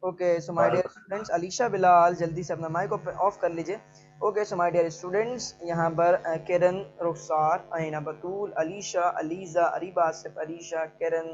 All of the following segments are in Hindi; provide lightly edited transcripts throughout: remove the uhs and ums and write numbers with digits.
Okay so my dear students, Alisha Bilal जल्दी से अपना माइक ऑफ कर लीजिए। Okay so my dear students, यहाँ पर किरण, रुखसार, अहीना बतूल, अलीशा, अलीज़ा, अरीबा, आसिफ, अलीशा, किरण,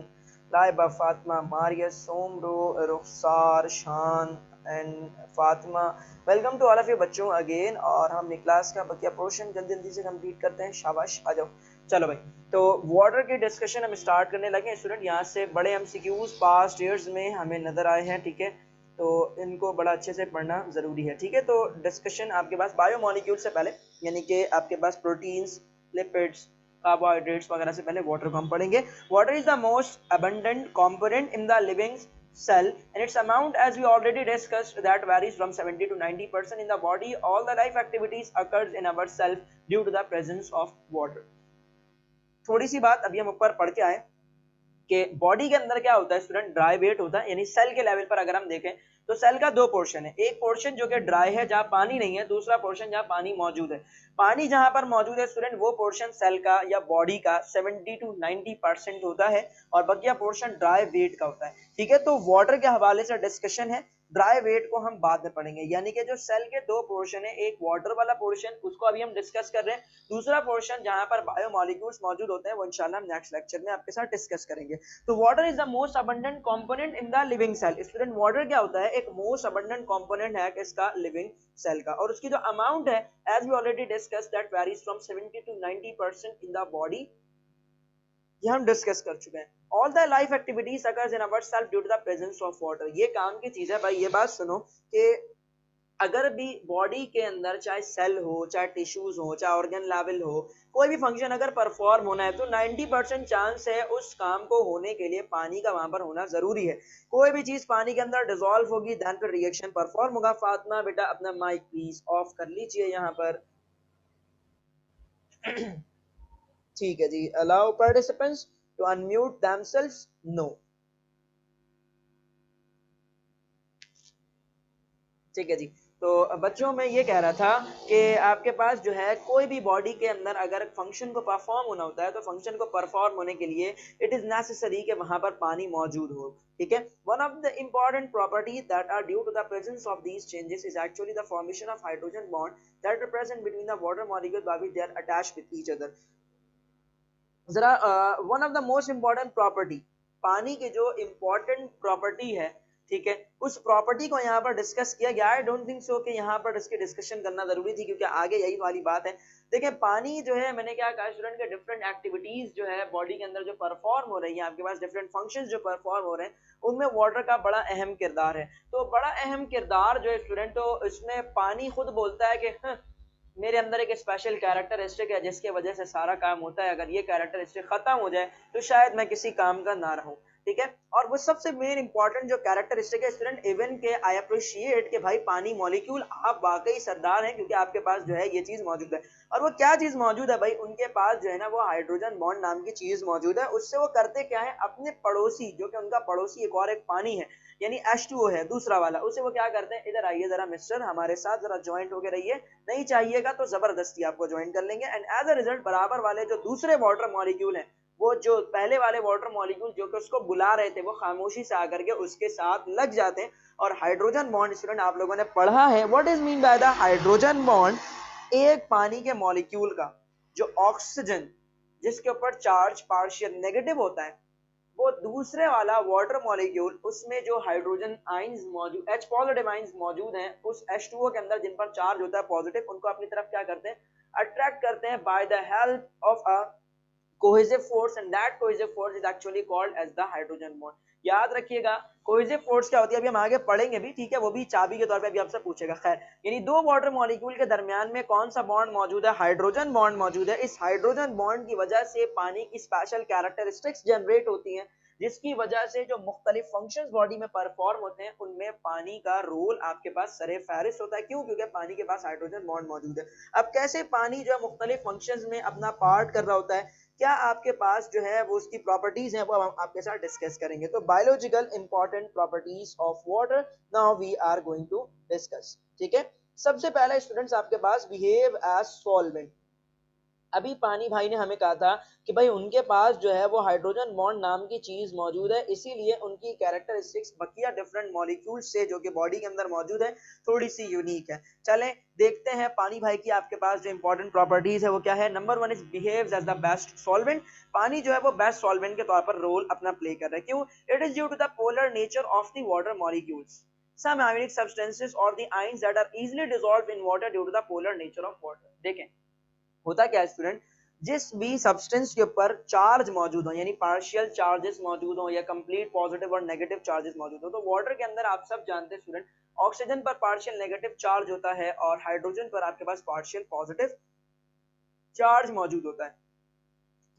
Laiba, Fatima, Maria, Soomro, Rukhsar, Shan and Fatima, welcome to all of you बच्चों अगेन। और हम अपनी क्लास का बकिया पोर्शन जल्दी जल्दी से कंप्लीट करते हैं। शाबाश, आ जाओ। चलो भाई, तो वाटर की डिस्कशन हम स्टार्ट करने लगे हैं स्टूडेंट। यहाँ से बड़े एमसीक्यूज पास्ट ईयर्स में हमें नजर आए हैं, ठीक है, तो इनको बड़ा अच्छे से पढ़ना जरूरी है, ठीक है। तो डिस्कशन आपके पास बायोमोलिक्यूल से पहले, यानी कि आपके पास प्रोटीन्स, लिपिड्स, कार्बोहाइड्रेट्स वगैरह से पहले वाटर को हम पढ़ेंगे। Water is the most abundant component in the living cell, and its amount, as we already discussed, that varies from 70 to 90% in the body. All the life activities occurs in our cell due to the presence of water. थोड़ी सी बात अभी हम ऊपर पढ़ के आए कि बॉडी के अंदर क्या होता है स्टूडेंट, ड्राई वेट होता है। यानी सेल के लेवल पर अगर हम देखें तो सेल का दो पोर्शन है। एक पोर्शन जो कि ड्राई है, जहां पानी नहीं है, दूसरा पोर्शन जहां पानी मौजूद है। पानी जहां पर मौजूद है स्टूडेंट, वो पोर्शन सेल का या बॉडी का 70 टू 90% होता है, और बकिया पोर्शन ड्राई वेट का होता है, ठीक है। तो वाटर के हवाले से डिस्कशन है, ड्राई वेट को हम बाद में पढ़ेंगे। यानी कि जो सेल के दो पोर्शन है, एक वाटर वाला पोर्शन, उसको अभी हम डिस्कस कर रहे हैं, दूसरा पोर्शन जहां पर बायोमोलिक्यूल्स मौजूद होते हैं, वो इंशाल्लाह हम नेक्स्ट लेक्चर में आपके साथ डिस्कस करेंगे। तो water is the most abundant component in the living cell. Student, water क्या होता है, एक मोस्ट अबंडेंट कंपोनेंट है इसका लिविंग सेल का, और उसकी जो अमाउंट है, as we already discuss, that varies from 70 to 90% in the body. ये हम डिस्कस कर चुके हैं। All the life activities occurs in our cells due to the presence of water. ये काम की चीज है भाई। ये बात सुनो कि अगर भी बॉडी के अंदर चाहे सेल हो, चाहे टिश्यूज हो, चाहे ऑर्गन लेवल हो, कोई भी फंक्शन अगर परफॉर्म होना है, तो 90% चांस है उस काम को होने के लिए पानी का वहां पर होना जरूरी है। कोई भी चीज पानी के अंदर डिसॉल्व होगी, देन फिर रिएक्शन परफॉर्म होगा। फातिमा बेटा अपना माइक प्लीज ऑफ कर लीजिए यहाँ पर। ठीक है जी, allow participants to unmute themselves, no. ठीक है जी। तो बच्चों में ये कह रहा था कि आपके पास जो है कोई भी बॉडी के अंदर अगर फंक्शन को परफॉर्म होना होता है, तो फंक्शन को परफॉर्म होने के लिए इट इज नेसेसरी कि वहां पर पानी मौजूद हो, ठीक है। One of the important property that are due to the presence of these changes is actually the formation of hydrogen bond that are present between the water molecule by which they are attached with each other. जरा one of the most important property, पानी की जो इंपॉर्टेंट प्रॉपर्टी है, ठीक है, उस प्रॉपर्टी को यहाँ पर डिस्कस किया गया। आई डोंट थिंक सो कि यहाँ पर इसकी डिस्कशन करना जरूरी थी, क्योंकि आगे यही वाली बात है। देखिए पानी जो है, मैंने क्या कहा स्टूडेंट के डिफरेंट एक्टिविटीज जो है बॉडी के अंदर जो परफॉर्म हो रही है, आपके पास डिफरेंट फंक्शंस जो परफॉर्म हो रहे हैं, उनमें वाटर का बड़ा अहम किरदार है। तो बड़ा अहम किरदार जो है स्टूडेंट, तो इसमें पानी खुद बोलता है कि मेरे अंदर एक स्पेशल कैरेक्टरिस्टिक है जिसके वजह से सारा काम होता है। अगर ये कैरेक्टरिस्टिक खत्म हो जाए तो शायद मैं किसी काम का ना रहूं, ठीक है। और वो सबसे मेन इंपॉर्टेंट जो कैरेक्टरिस्टिक है स्टूडेंट, इवन के आई अप्रिशिएट कि भाई पानी मॉलिक्यूल आप वाकई सरदार हैं, क्योंकि आपके पास जो है ये चीज मौजूद है। और वो क्या चीज मौजूद है भाई, उनके पास जो है ना, वो हाइड्रोजन बॉन्ड नाम की चीज मौजूद है। उससे वो करते क्या है, अपने पड़ोसी, जो कि उनका पड़ोसी एक और एक पानी है, यानी H2O है दूसरा वाला, उसे वो क्या करते हैं, इधर आइए जरा मिस्टर, हमारे साथ जरा ज्वाइंट होके रहिए, नहीं चाहिएगा तो जबरदस्ती आपको ज्वाइन कर लेंगे। एंड एज अ रिजल्ट बराबर वाले जो दूसरे वाटर मॉलिक्यूल हैं, वो जो पहले वाले वाटर मॉलिक्यूल जो कि उसको बुला रहे थे, वो खामोशी से आकर के उसके साथ लग जाते हैं। और हाइड्रोजन बॉन्ड स्टूडेंट आप लोगों ने पढ़ा है, what is mean by the hydrogen bond. एक पानी के मॉलिक्यूल का जो ऑक्सीजन, जिसके ऊपर चार्ज पार्शियल नेगेटिव होता है, वो दूसरे वाला वाटर मॉलिक्यूल, उसमें जो हाइड्रोजन आइंस मौजूद, H पॉजिटिव आइंस मौजूद हैं उस H2O के अंदर, जिन पर चार्ज होता है पॉजिटिव, उनको अपनी तरफ क्या करते हैं, अट्रैक्ट करते हैं by the help of a cohesive force, and that cohesive force is actually called as the hydrogen bond. याद रखिएगा कोहेसिव फोर्स क्या होती है, अभी हम आगे पढ़ेंगे भी, ठीक है, वो भी चाबी के तौर पे अभी आपसे पूछेगा। खैर, यानी दो वाटर मॉलिक्यूल के दरमियान में कौन सा बॉन्ड मौजूद है, हाइड्रोजन बॉन्ड मौजूद है। इस हाइड्रोजन बॉन्ड की वजह से पानी की स्पेशल कैरेक्टरिस्टिक्स जनरेट होती हैं, जिसकी वजह से जो मुख्तलिफ फंक्शंस बॉडी में परफॉर्म होते हैं, उनमें पानी का रोल आपके पास सरे फहरिस्त होता है। क्यों? क्योंकि पानी के पास हाइड्रोजन बॉन्ड मौजूद है। अब कैसे पानी जो मुख्तलिफ फंक्शंस में अपना पार्ट कर रहा होता है, क्या आपके पास जो है वो उसकी प्रॉपर्टीज हैं, वो हम आपके साथ डिस्कस करेंगे। तो biological important properties of water now we are going to discuss, ठीक है। सबसे पहले स्टूडेंट्स आपके पास बिहेव एज सॉल्वेंट। अभी पानी भाई ने हमें कहा था कि भाई उनके पास जो है वो हाइड्रोजन बॉन्ड नाम की चीज मौजूद है, इसीलिए उनकी कैरेक्टरिस्टिक्स बकिया डिफरेंट मॉलिक्यूल से जो कि बॉडी के अंदर मौजूद है थोड़ी सी यूनिक है। चलें देखते हैं पानी भाई की आपके पास जो इंपॉर्टेंट प्रॉपर्टीज है वो क्या है। Number one is behaves as the best solvent. पानी जो है वो बेस्ट सॉल्वेंट के तौर पर रोल अपना प्ले कर रहा है। क्यों? It is due to the polar nature of the water molecules. Some ionic substances or the ions that are easily dissolved in water due to the polar nature of water। देखें होता क्या है स्टूडेंट, जिस भी सब्सटेंस के ऊपर चार्ज मौजूद हो, यानी पार्शियल चार्जेस मौजूद हो या कंप्लीट पॉजिटिव और नेगेटिव चार्जेस मौजूद हो, तो वाटर के अंदर आप सब जानते हैं स्टूडेंट, ऑक्सीजन पर पार्शियल नेगेटिव चार्ज होता है और हाइड्रोजन पर आपके पास पार्शियल पॉजिटिव चार्ज मौजूद होता है।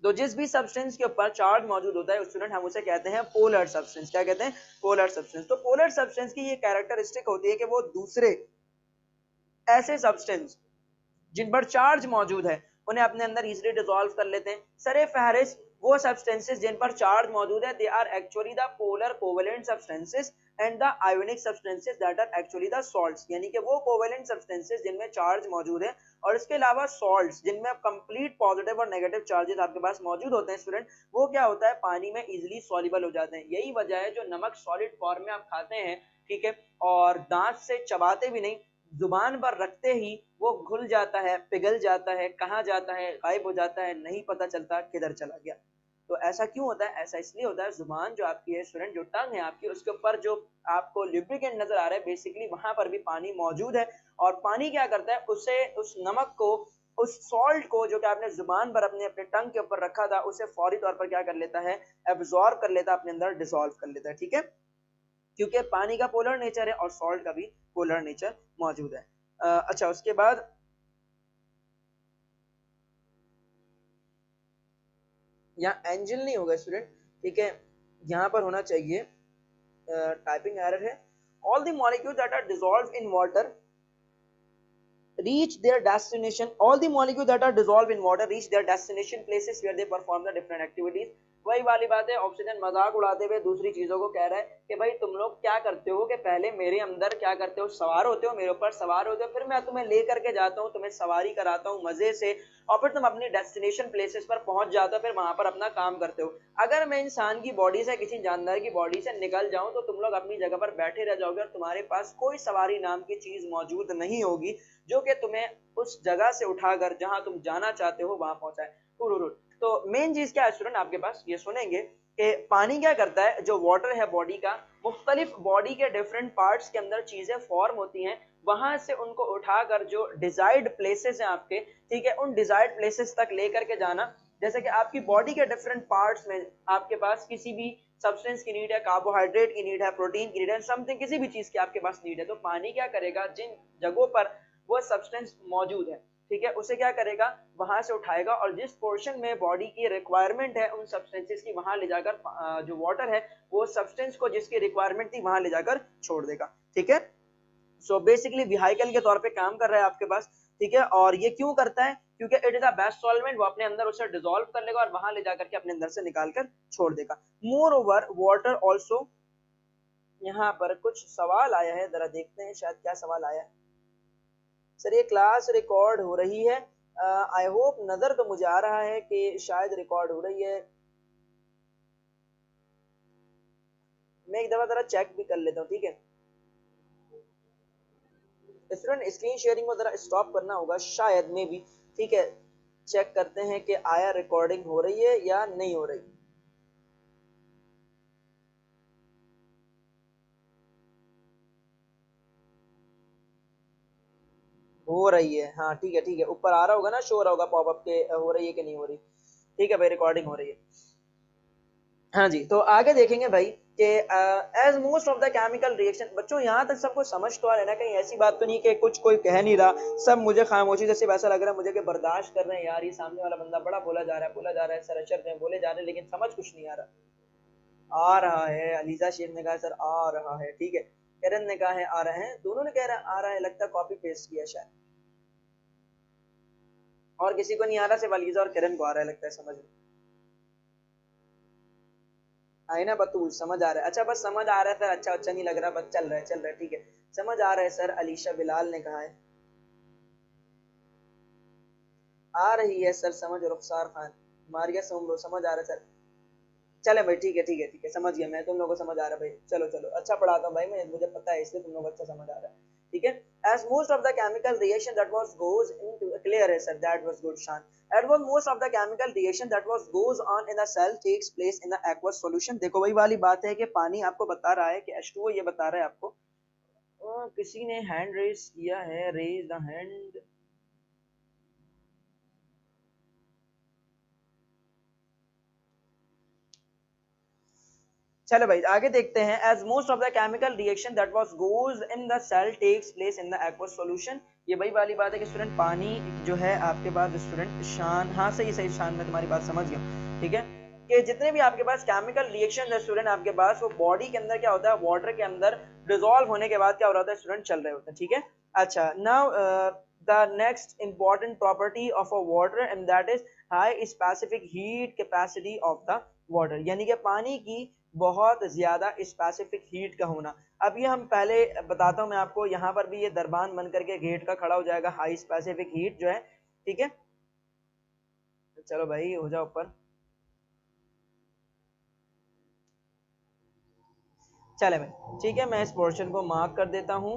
तो जिस भी सब्सटेंस के ऊपर चार्ज मौजूद होता है स्टूडेंट हम उसे कहते हैं पोलर सब्सटेंस। क्या कहते हैं? Polar substance. तो पोलर सब्सटेंस की ये कैरेक्टरिस्टिक होती है कि वो दूसरे ऐसे सब्सटेंस जिन पर चार्ज मौजूद है उन्हें अपने अंदर इजीली डिसॉल्व कर लेते हैं। सरे फहरिस्त वो सब्सटेंसेस जिन पर चार्ज मौजूद है, they are actually the polar covalent substances and the ionic substances that are actually the salts. यानी कि वो कोवेलेंट सब्सटेंसेस जिनमें चार्ज मौजूद है और इसके अलावा सॉल्ट्स जिनमें कंप्लीट पॉजिटिव और नेगेटिव चार्जेस आपके पास मौजूद होते हैं स्टूडेंट, वो क्या होता है, पानी में इजीली सॉल्युबल हो जाते हैं। यही वजह है जो नमक सॉलिड फॉर्म में आप खाते हैं, ठीक है, और दांत से चबाते भी नहीं, जुबान पर रखते ही वो घुल जाता है, पिघल जाता है, कहाँ जाता है, गायब हो जाता है, नहीं पता चलता किधर चला गया। तो ऐसा क्यों होता है? ऐसा इसलिए होता है, जुबान जो आपकी है स्टूडेंट, जो टंग है आपकी, उसके ऊपर जो आपको लुब्रिकेंट नजर आ रहा है, बेसिकली वहां पर भी पानी मौजूद है और पानी क्या करता है, उसे उस नमक को, उस सॉल्ट को जो कि आपने जुबान पर अपने अपने टंग के ऊपर रखा था, उसे फौरी तौर पर क्या कर लेता है, एब्जॉर्ब कर लेता है, अपने अंदर डिसॉल्व कर लेता है। ठीक है, क्योंकि पानी का पोलर नेचर है और सॉल्ट का भी पोलर नेचर मौजूद है। अच्छा, उसके बाद यहाँ एंजल नहीं होगा स्टूडेंट, ठीक है, यहाँ पर होना चाहिए, टाइपिंग एरर है। All the molecules that are dissolved in water reach their destination, all the molecules that are dissolved in water reach their destination places where they perform the different activities। वही वाली बात है, ऑक्सीजन मजाक उड़ाते हुए दूसरी चीजों को कह रहा है कि भाई तुम लोग क्या करते हो कि पहले मेरे अंदर क्या करते हो, सवार होते हो, मेरे ऊपर सवार होते हो, फिर मैं तुम्हें लेकर के जाता हूँ, तुम्हें सवारी कराता हूँ मजे से, और फिर तुम अपनी डेस्टिनेशन प्लेसेस पर पहुंच जाते हो, फिर वहां पर अपना काम करते हो। अगर मैं इंसान की बॉडी से, किसी जानदार की बॉडी से निकल जाऊं तो तुम लोग अपनी जगह पर बैठे रह जाओगे और तुम्हारे पास कोई सवारी नाम की चीज मौजूद नहीं होगी जो कि तुम्हें उस जगह से उठाकर जहां तुम जाना चाहते हो वहां पहुंचाए। तो मेन चीज क्या है स्टूडेंट आपके पास, ये सुनेंगे कि पानी क्या करता है, जो वाटर है बॉडी का, मुख्तलिफ बॉडी के डिफरेंट पार्ट्स के अंदर चीजें फॉर्म होती हैं, वहां से उनको उठाकर जो डिजायर्ड प्लेसेस हैं आपके, ठीक है, उन डिजायर्ड प्लेसेस तक लेकर के जाना। जैसे कि आपकी बॉडी के डिफरेंट पार्ट्स में आपके पास किसी भी सब्सटेंस की नीड है, कार्बोहाइड्रेट की नीड है, प्रोटीन की नीड है, समथिंग किसी भी चीज की आपके पास नीड है, तो पानी क्या करेगा, जिन जगहों पर वो सब्सटेंस मौजूद है, ठीक है, उसे क्या करेगा, वहां से उठाएगा और जिस पोर्शन में बॉडी की रिक्वायरमेंट है उन सब्सटेंसेस की, वहां ले जाकर जो वाटर है वो सब्सटेंस को जिसकी रिक्वायरमेंट थी वहां ले जाकर छोड़ देगा। ठीक है, सो बेसिकली व्हीकल के तौर पे काम कर रहा है आपके पास। ठीक है, और ये क्यों करता है, क्योंकि it is a best solvent, वो अपने अंदर उसे डिसॉल्व कर लेगा और वहां ले जाकर के अपने अंदर से निकाल कर छोड़ देगा। मोर ओवर वाटर ऑल्सो, यहाँ पर कुछ सवाल आया है, जरा देखते हैं शायद क्या सवाल आया है। सर ये क्लास रिकॉर्ड हो रही है, आई होप, नजर तो मुझे आ रहा है कि शायद रिकॉर्ड हो रही है, मैं एक दफा जरा चेक भी कर लेता हूँ। ठीक है स्टूडेंट, स्क्रीन शेयरिंग को जरा स्टॉप करना होगा शायद, में भी। ठीक है, चेक करते हैं कि आया रिकॉर्डिंग हो रही है या नहीं हो रही। हो रही है, हाँ ठीक है, ठीक है, ऊपर आ रहा होगा ना, शो हो रहा होगा पॉपअप के हो रही है कि नहीं हो रही। ठीक है भाई, रिकॉर्डिंग हो रही है। हाँ जी, तो आगे देखेंगे भाई कि as most of the chemical reaction, बच्चों यहाँ तक सबको समझ तो आ रहा है ना, कहीं ऐसी बात तो नहीं कि कुछ कोई कह नहीं रहा, सब मुझे खामोशी जैसे वैसा लग रहा है मुझे कि बर्दाश्त कर रहे हैं यार, ये सामने वाला बंदा बड़ा बोला जा रहा है, बोला जा रहा है, सर अशर में बोले जा रहे हैं, लेकिन समझ कुछ नहीं आ रहा। आ रहा है, अलीजा शेर ने कहा सर आ रहा है, ठीक है, किरण ने कहा है आ रहे हैं, दोनों ने कह रहा है आ रहा है, लगता है कॉपी पेस्ट किया शायद, और किसी को नहीं आ रहा, सिर्फ अलीजा और किरण को आ रहा है लगता है, समझ में आई ना बतूल, समझ आ रहा है, अच्छा बस समझ आ रहा है सर, अच्छा अच्छा नहीं लग रहा, बस चल रहा है, चल रहा है, ठीक है, समझ आ रहा है सर, अलीशा बिलाल ने कहा है। आ रही है सर समझ, रुखसार खान, मारिया सोमरो, समझ आ रहा है सर। चले भाई, ठीक है ठीक है ठीक है, समझ गया मैं, तुम लोगों को समझ आ रहा है भाई, चलो चलो, अच्छा पढ़ाता हूँ भाई मैं, मुझे पता है इसलिए तुम लोगों को अच्छा समझ आ रहा है, ठीक है। As most of the chemical reaction that was goes into clear है sir, that was good शान। As was most of the chemical reaction that was goes on in the cell takes place in the aqueous solution। देखो वही वाली बात है कि पानी आपको बता रहा है कि H2O ये बता रहा है आपको। किसी ने हैंड रेज किया है, रेज द हैंड। चलो भाई आगे देखते हैं। As most of the chemical reaction that was goes in the cell takes place in the aqueous solution. ये वही वाली बात है कि स्टूडेंट पानी जो है आपके पास स्टूडेंट शान, हाँ सही सही शान, मैं तुम्हारी बात समझ गया, ठीक है। कि जितने भी आपके पास केमिकल रिएक्शन है स्टूडेंट आपके पास, वो बॉडी के अंदर क्या होता है, वाटर के अंदर डिसॉल्व होने के बाद क्या हो रहा है स्टूडेंट, चल रहे होते हैं, ठीक है। अच्छा now the next important property of a water and that is high specific heat capacity of the water, यानी कि पानी की बहुत ज्यादा स्पेसिफिक हीट का होना। अब ये हम पहले बताता हूँ मैं आपको, यहाँ पर भी ये दरबान बन करके गेट का खड़ा हो जाएगा, हाई स्पेसिफिक हीट जो है, ठीक है। चलो भाई हो जाओ ऊपर। चले भाई ठीक है, मैं इस पोर्शन को मार्क कर देता हूँ।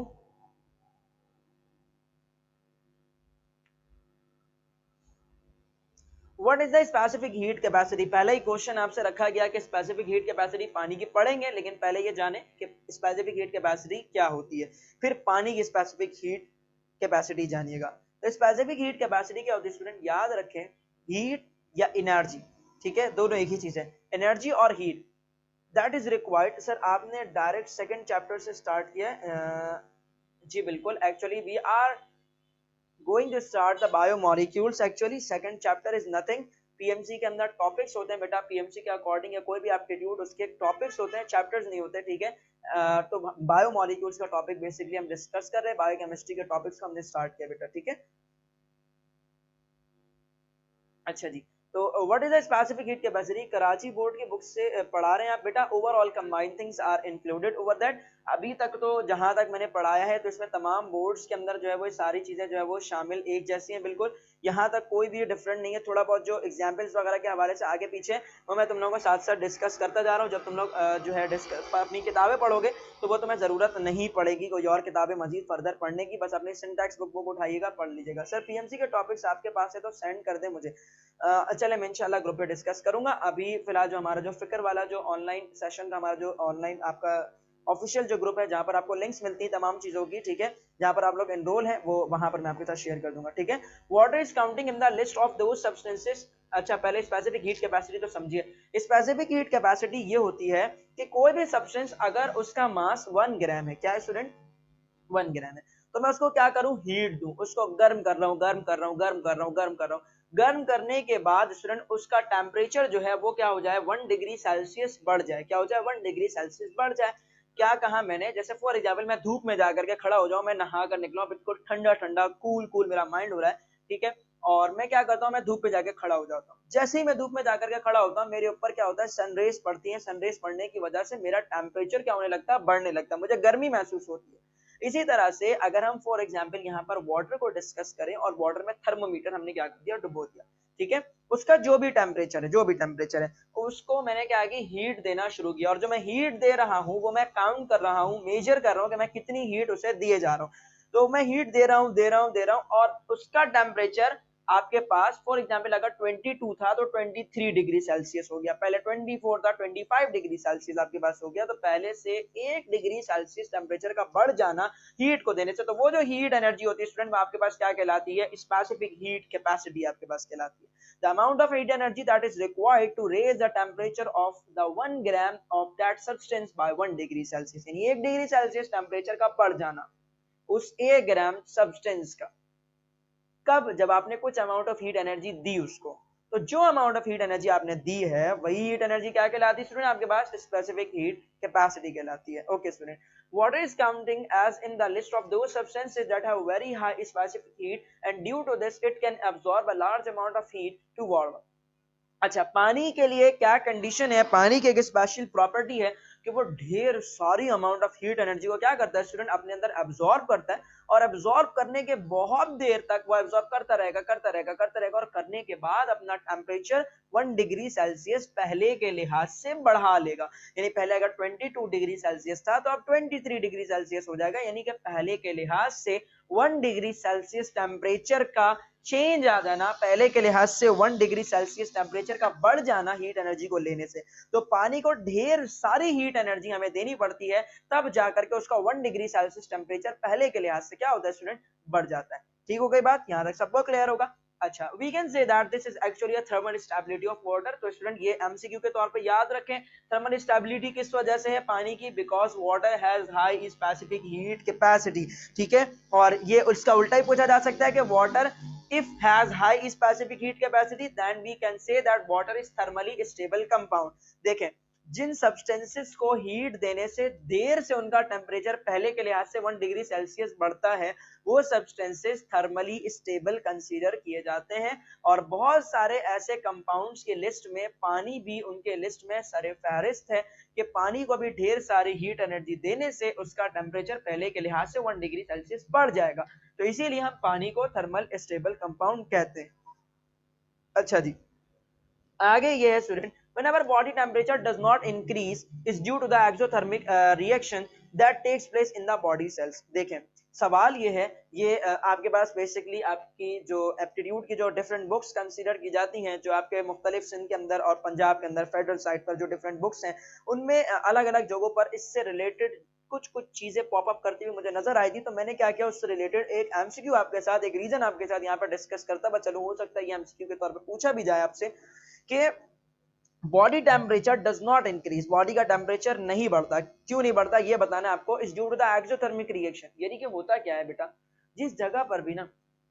What is the specific heat capacity, पहला ही क्वेश्चन आपसे रखा गया कि स्पेसिफिक हीट कैपेसिटी पानी की पढ़ेंगे, लेकिन पहले ये जाने कि स्पेसिफिक हीट कैपेसिटी क्या होती है, फिर पानी की स्पेसिफिक हीट कैपेसिटी जानिएगा। तो स्पेसिफिक हीट कैपेसिटी क्या होती है स्टूडेंट, याद रखें, हीट या एनर्जी, ठीक है, दोनों एक ही चीज है, एनर्जी और heat that is required. Sir आपने डायरेक्ट सेकंड चैप्टर से स्टार्ट किया, जी बिल्कुल, actually we are going to start the biomolecules। actually second chapter is nothing, PMC के अंदर टॉपिक्स होते हैं बेटा, पीएमसी के अकॉर्डिंग या कोई भी एप्टीट्यूड उसके टॉपिक्स होते हैं, चैप्टर्स नहीं होते, ठीक है। तो बायोमोलिक्यूल्स का टॉपिक बेसिकली हम डिस्कस कर रहे हैं, बायोकेमिस्ट्री के टॉपिक्स को हमने स्टार्ट किया बेटा, ठीक है। अच्छा जी, तो what is the specific heat capacity, Karachi board की बुक से पढ़ा रहे हैं आप बेटा। Overall combined things are included over that, अभी तक तो जहां तक मैंने पढ़ाया है तो इसमें तमाम बोर्ड्स के अंदर जो है वो सारी चीजें जो है वो शामिल एक जैसी हैं बिल्कुल, यहाँ तक कोई भी डिफरेंट नहीं है। थोड़ा बहुत जो एग्जाम्पल्स वगैरह के हवाले से आगे पीछे वो मैं तुम लोगों को साथ साथ डिस्कस करता जा रहा हूँ। जब तुम लोग जो है डिस्कस अपनी किताबें पढ़ोगे तो वो तुम्हें जरूरत नहीं पड़ेगी कोई और किताबें मजीद फर्दर पढ़ने की, बस अपनी सिंटैक्स बुक उठाइएगा, पढ़ लीजिएगा। सर पीएमसी के टॉपिक्स आपके पास है तो सेंड कर दे मुझे, चले मैं इंशाल्लाह ग्रुप पे डिस्कस करूंगा। अभी फिलहाल जो हमारा जो फिक्र वाला जो ऑनलाइन सेशन था, हमारा जो ऑनलाइन आपका ऑफिशियल जो ग्रुप है जहां पर आपको लिंक्स मिलती है तमाम चीजों की, ठीक है, जहां पर आप लोग एनरोल हैं, वो वहां पर मैं आपके साथ शेयर कर दूंगा, ठीक है। Water is counting in the list of those substances. अच्छा पहले स्पेसिफिक हीट कैपेसिटी तो समझिए, स्पेसिफिक हीट कैपेसिटी ये होती है कि कोई भी सब्सटेंस अगर उसका मास 1 ग्राम है, क्या है स्टूडेंट, 1 ग्राम है, तो मैं उसको क्या करूं, हीट दूं, उसको गर्म कर रहा हूं, गर्म कर रहा हूं, गर्म कर रहा हूं, गर्म कर रहा हूं। गर्म करने के बाद स्टूडेंट उसका टेम्परेचर जो है वो क्या हो जाए, 1 डिग्री सेल्सियस बढ़ जाए, क्या हो जाए, 1 डिग्री सेल्सियस बढ़ जाए। क्या कहा मैंने, जैसे फॉर एग्जाम्पल मैं धूप में जाकर के खड़ा हो जाऊं, मैं नहा कर निकला हूं, बिल्कुल ठंडा ठंडा कूल कूल मेरा माइंड हो रहा है, ठीक है, और मैं क्या करता हूँ, मैं धूप पे जाके खड़ा हो जाता हूँ। जैसे ही मैं धूप में जाकर के खड़ा होता हूँ, मेरे ऊपर क्या होता है, सनरेज पड़ती है, सनरेज पड़ने की वजह से मेरा टेम्परेचर क्या होने लगता है, बढ़ने लगता है, मुझे गर्मी महसूस होती है। इसी तरह से अगर हम फॉर एग्जाम्पल यहाँ पर वाटर को डिस्कस करें और वाटर में थर्मोमीटर हमने क्या कर दिया, डुबो दिया, ठीक है, उसका जो भी टेम्परेचर है, जो भी टेम्परेचर है, उसको मैंने क्या की हीट देना शुरू किया, और जो मैं हीट दे रहा हूँ वो मैं काउंट कर रहा हूँ, मेजर कर रहा हूँ कि मैं कितनी हीट उसे दिए जा रहा हूँ। तो मैं हीट दे रहा हूँ, दे रहा हूँ, दे रहा हूँ, और उसका टेम्परेचर आपके पास फॉर एग्जाम्पल अगर 22 था तो 23 डिग्री सेल्सियस हो गया, पहले 24 था, 25 डिग्री सेल्सियस आपके पास हो गया। तो पहले से 1 डिग्री सेल्सियस टेम्परेचर का बढ़ जाना हीट को देने से, तो वो जो हीट एनर्जी होती है स्टूडेंट आपके पास क्या कहलाती है, स्पेसिफिक हीट कैपेसिटी आपके पास कहलाती है। The amount of heat energy that is required to raise the temperature of the 1 gram of that substance by 1 degree Celsius, यानी 1 डिग्री सेल्सियस टेम्परेचर का बढ़ जाना उस 1 ग्राम सब्सटेंस का, कब, जब आपने कुछ अमाउंट ऑफ हीट एनर्जी दी उसको। तो जो अमाउंट ऑफ हीट एनर्जी आपने दी है वही हीट एनर्जी क्या कहलाती है स्टूडेंट आपके पास, स्पेसिफिक हीट कैपेसिटी कहलाती है। Okay student, water is counting as in the list of those substances that have very high specific heat and due to this it can absorb a large amount of heat to water। अच्छा पानी के लिए क्या कंडीशन है, पानी की एक स्पेशल प्रॉपर्टी है कि वो ढेर सारी अमाउंट ऑफ हीट एनर्जी को क्या करता है स्टूडेंट, अपने अंदर एब्जॉर्ब करता है और एब्जॉर्ब करने के बहुत देर तक वो एब्जॉर्ब करता रहेगा और करने के बाद अपना टेम्परेचर 1 डिग्री सेल्सियस पहले के लिहाज से बढ़ा लेगा। यानी पहले अगर 22 डिग्री सेल्सियस था तो अब 23 डिग्री सेल्सियस हो जाएगा, यानी कि पहले के लिहाज से 1 डिग्री सेल्सियस टेम्परेचर का चेंज आ जाना, पहले के लिहाज से 1 डिग्री सेल्सियस टेम्परेचर का बढ़ जाना हीट एनर्जी को लेने से। तो पानी को ढेर सारी हीट एनर्जी हमें देनी पड़ती है, तब जाकर के उसका 1 डिग्री सेल्सियस टेम्परेचर पहले के लिहाज से क्या होता है स्टूडेंट, बढ़ जाता है। ठीक हो गई बात, यहां तक सबको क्लियर होगा। अच्छा, we can say that this is actually a thermal stability of water. तो स्टूडेंट ये एमसीक्यू के तौर पे याद रखें, थर्मल स्टेबिलिटी किस वजह से है, पानी की, because water has high specific heat capacity. ठीक है, और ये उसका उल्टा ही पूछा जा सकता है कि water if has high specific heat capacity then we can say that water is thermally stable compound। देखें, जिन सब्सटेंसेस को हीट देने से देर से उनका टेम्परेचर पहले के लिहाज से 1 डिग्री सेल्सियस बढ़ता है, वो सब्सटेंसेस थर्मली स्टेबल कंसीडर किए जाते हैं। और बहुत सारे ऐसे कंपाउंड्स की लिस्ट में पानी भी उनके लिस्ट में सरफहरिस्त है कि पानी को भी ढेर सारी हीट एनर्जी देने से उसका टेम्परेचर पहले के लिहाज से 1 डिग्री सेल्सियस बढ़ जाएगा। तो इसीलिए हम पानी को थर्मल स्टेबल कंपाउंड कहते हैं। अच्छा जी, आगे ये है student, whenever body temperature does not increase is due to the exothermic reaction that takes place in the body cells। देखें, सवाल ये है, ये आपके पास बेसिकली आपकी जो एप्टीट्यूड की जो डिफरेंट बुक्स कंसीडर की जाती हैं, जो आपके मुख्तलिफ सिंध के अंदर और पंजाब के अंदर फेडरल साइड पर जो डिफरेंट बुक्स हैं, उनमें अलग अलग जगहों पर इससे रिलेटेड कुछ चीजें पॉपअप करती हुई मुझे नजर आई थी। तो मैंने क्या किया, उससे रिलेटेड एक एमसीक्यू आपके साथ, एक रीजन आपके साथ यहाँ पर डिस्कस करता, बस चलो हो सकता है ये एमसीक्यू के तौर पर पूछा भी जाए आपसे कि body temperature does not increase, body का टेम्परेचर नहीं बढ़ता, क्यों नहीं बढ़ता ये बताना है आपको। Is due to the exothermic reaction. यानी कि होता क्या है बेटा, जिस जगह पर भी ना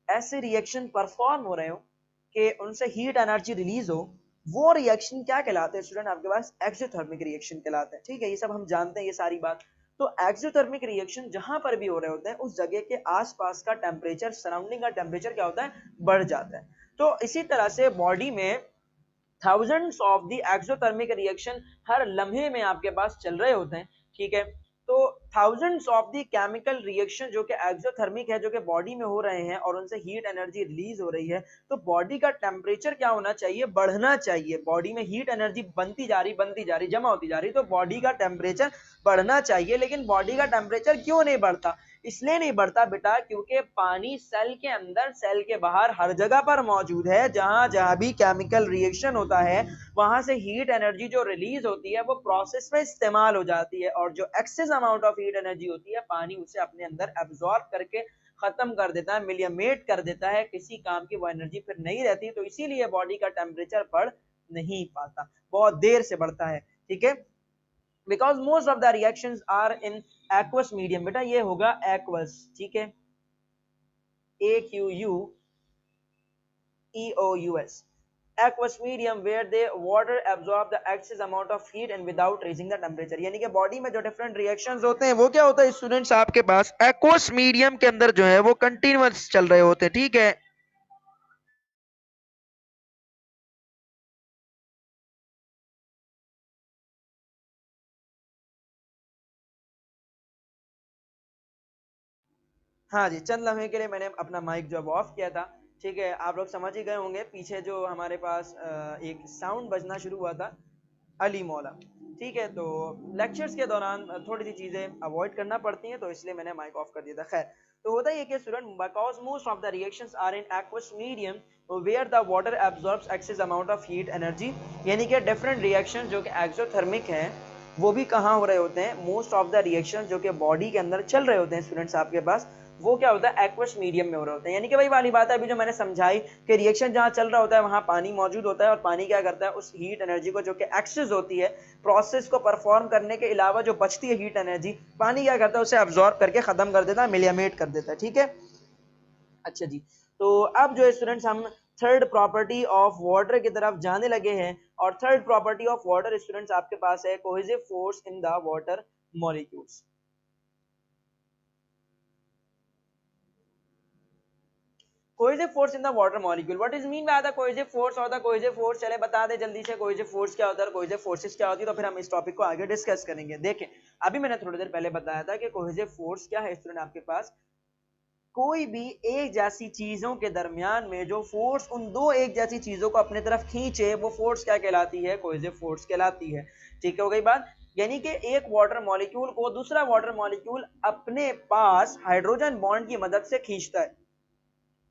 ऐसे रिएक्शन परफॉर्म हो रहे हो कि उनसे हीट एनर्जी रिलीज हो, वो रिएक्शन क्या कहलाते हैं स्टूडेंट, आपके पास एक्सोथर्मिक रिएक्शन कहलाते हैं। ठीक है, ये सब हम जानते हैं ये सारी बात। तो एक्सोथर्मिक रिएक्शन जहां पर भी हो रहे होते हैं, उस जगह के आसपास का टेम्परेचर, सराउंडिंग का टेम्परेचर क्या होता है, बढ़ जाता है। तो इसी तरह से बॉडी में thousands of the exothermic reaction हर लम्हे में आपके पास चल रहे होते हैं। ठीक है, तो thousands of the chemical reaction जो कि एक्सोथर्मिक है, जो कि बॉडी में हो रहे हैं और उनसे हीट एनर्जी रिलीज हो रही है, तो बॉडी का टेम्परेचर क्या होना चाहिए, बढ़ना चाहिए। बॉडी में हीट एनर्जी बनती जा रही, जमा होती जा रही, तो बॉडी का टेम्परेचर बढ़ना चाहिए। लेकिन बॉडी का टेम्परेचर क्यों नहीं बढ़ता, इसलिए नहीं बढ़ता बेटा क्योंकि पानी सेल के अंदर, सेल के बाहर हर जगह पर मौजूद है। जहां जहां भी केमिकल रिएक्शन होता है, वहां से हीट एनर्जी जो रिलीज होती है वो प्रोसेस में इस्तेमाल हो जाती है, और जो access amount of heat energy होती है, पानी उसे अपने अंदर एब्जॉर्ब करके खत्म कर देता है, मिलियमेट कर देता है, किसी काम की वो एनर्जी फिर नहीं रहती। तो इसीलिए बॉडी का टेम्परेचर बढ़ नहीं पाता, बहुत देर से बढ़ता है। ठीक है, because most of the reactions are in aqueous medium. बेटा ये होगा एक्वस, ठीक है, AQUEOUS, aqueous medium where the water absorb the excess amount of heat and without raising the temperature। यानी कि बॉडी में जो डिफरेंट रिएक्शंस होते हैं वो क्या होता है स्टूडेंट्स, आपके पास एक्वस मीडियम के अंदर जो है वो कंटिन्यूअस चल रहे होते हैं। ठीक है, हाँ जी, चंद लम्हे के लिए मैंने अपना माइक जो ऑफ किया था। ठीक है, आप लोग समझ ही गए होंगे, पीछे जो हमारे पास एक साउंड बजना शुरू हुआ था, अली मौला। ठीक है, तो लेक्चर्स के दौरान थोड़ी सी चीजें अवॉइड करना पड़ती हैं, तो इसलिए मैंने माइक ऑफ कर दिया था। खैर, तो होता ही है कि student, because most of the reactions are in aqueous medium where the water absorbs excess amount of heat energy. यानी कि डिफरेंट रिएक्शन जो कि एक्सोथर्मिक हैं, वो भी कहाँ हो रहे होते हैं, मोस्ट ऑफ द रिएक्शन जो कि बॉडी के अंदर चल रहे होते हैं स्टूडेंट्स आपके पास, वो क्या होता है, एक्वस मीडियम में हो रहे होते हैं। यानी कि वही वाली बात है अभी जो मैंने समझाई कि रिएक्शन जहां चल रहा होता है वहां पानी मौजूद होता है, और पानी क्या करता है, उस हीट एनर्जी को जो कि एक्सेस होती है प्रोसेस को परफॉर्म करने के अलावा जो बचती है हीट एनर्जी, पानी क्या करता है, उसे अब्जॉर्ब करके खत्म कर देता है, मिलियमेट कर देता है। ठीक है, अच्छा जी, तो अब जो स्टूडेंट्स हम थर्ड प्रॉपर्टी ऑफ वाटर की तरफ जाने लगे हैं, और third property of water students आपके पास है cohesive force in the water molecules. Cohesive force in the water molecule, what is mean by the cohesive force और द कोहेसिव फोर्स, चले बता दे जल्दी से कोहेसिव फोर्स क्या होता है और कोहेसिव फोर्सेस क्या होती है, तो फिर हम इस टॉपिक को आगे डिस्कस करेंगे। देखें, अभी मैंने थोड़ी देर पहले बताया था कि कोहेसिव फोर्स क्या है स्टूडेंट आपके पास, कोई भी एक जैसी चीजों के दरमियान में जो फोर्स उन दो एक जैसी चीजों को अपने तरफ खींचे, वो फोर्स क्या कहलाती है? कोहेसिव फोर्स कहलाती है। ठीक हो गई बात? यानी कि एक वाटर मॉलिक्यूल को दूसरा वाटर मॉलिक्यूल अपने पास हाइड्रोजन बॉन्ड की मदद से खींचता है,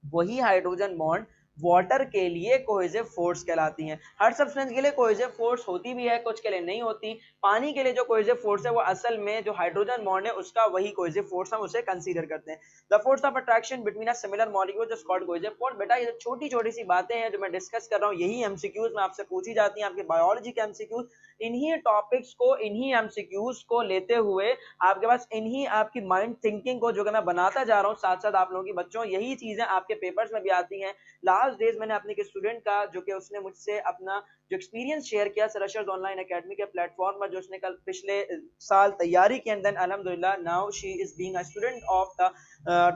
वही हाइड्रोजन बॉन्ड वाटर के लिए कोहेसिव फोर्स कहलाती हैं। हर सब्सटेंस के लिए कोहेसिव फोर्स होती भी है, कुछ के लिए नहीं होती। पानी के लिए जो कोहेसिव फोर्स है वो असल में जो हाइड्रोजन बॉन्ड है उसका वही कोहेसिव फोर्स हम उसे कंसीडर करते हैं। The force of attraction between a similar molecule is called cohesive force. बेटा ये छोटी छोटी सी बातें हैं जो मैं डिस्कस कर रहा हूँ, यही एमसीक्यूज में आपसे पूछी जाती हैं, आपके बायोलॉजी के एमसीक्यूज। इन्हीं टॉपिक्स को, इन्हीं एमसीक्यूज को लेते हुए आपके पास इन्हीं आपकी माइंड थिंकिंग को जो कि मैं बनाता जा रहा हूँ साथ साथ आप लोगों की बच्चों, यही चीजें आपके पेपर्स में भी आती हैं। लास्ट डेज मैंने अपने एक स्टूडेंट का जो कि उसने मुझसे अपना जो एक्सपीरियंस शेयर किया सरशर्स ऑनलाइन एकेडमी के प्लेटफॉर्म पर, जो उसने कल पिछले साल तैयारी की, एंड देन अल्हम्दुलिल्लाह now she is being a student of the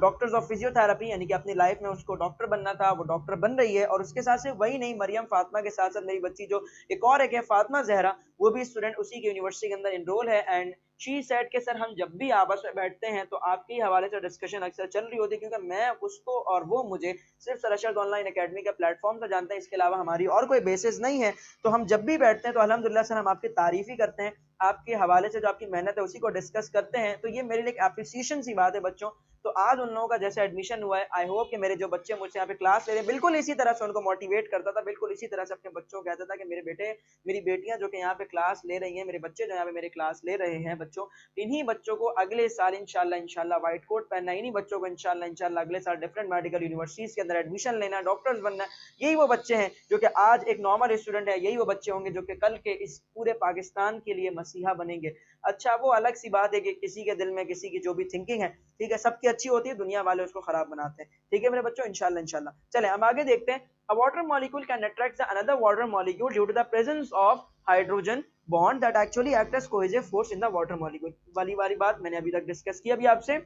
doctors of physiotherapy, यानी कि अपनी लाइफ में उसको डॉक्टर बनना था, वो डॉक्टर बन रही है। और उसके साथ से वही नहीं, मरियम फातिमा के साथ साथ मेरी बच्ची जो एक और है फातिमा जहरा, वो भी स्टूडेंट उसी की यूनिवर्सिटी के अंदर इनरोल है। एंड शी सेड के सर हम जब भी आपस में बैठते हैं तो आपके हवाले से डिस्कशन अक्सर चल रही होती है, क्योंकि मैं उसको और वो मुझे सिर्फ सरशर्स ऑनलाइन एकेडमी के प्लेटफॉर्म से जानते हैं, इसके अलावा हमारी और कोई बेसिस नहीं है। तो हम जब भी बैठते हैं तो अल्हम्दुलिल्लाह सर हम आपकी तारीफ ही करते हैं, आपके हवाले से जो आपकी मेहनत है उसी को डिस्कस करते हैं। तो ये मेरे लिए एक एप्रिसिएशन सी बात है बच्चों। तो आज उन लोगों का जैसे एडमिशन हुआ है, आई होप कि मेरे जो बच्चे मुझसे यहाँ पे क्लास ले रहे हैं बिल्कुल इसी तरह से उनको मोटिवेट करता था, बिल्कुल इसी तरह से अपने बच्चों को कहता था कि मेरे बेटे, मेरी बेटियां जो कि यहाँ पे क्लास ले रही हैं, मेरे बच्चे जो यहाँ पे मेरे क्लास ले रहे हैं बच्चों, इन्हीं बच्चों को अगले साल इंशाल्लाह व्हाइट कोट पहनना, इन्हीं बच्चों को इंशाल्लाह अगले साल डिफरेंट मेडिकल यूनिवर्सिटीज के अंदर एडमिशन लेना, डॉक्टर्स बनना। यही वो बच्चे हैं जो कि आज एक नॉर्मल स्टूडेंट है, यही वो बच्चे होंगे जो कि कल के इस पूरे पाकिस्तान के लिए मसीहा बनेंगे। अच्छा वो अलग सी बात है कि किसी के दिल में किसी की जो भी थिंकिंग है, ठीक है, सबकी अच्छी होती है, दुनिया वाले उसको खराब बनाते हैं। ठीक है मेरे बच्चों, इंशाल्लाह। चले हम आगे देखते हैं। A water molecule can attract another water molecule due to the presence of hydrogen bond that actually act as cohesive force in the water molecule। वाली बात मैंने अभी तक डिस्कस की अभी आपसे।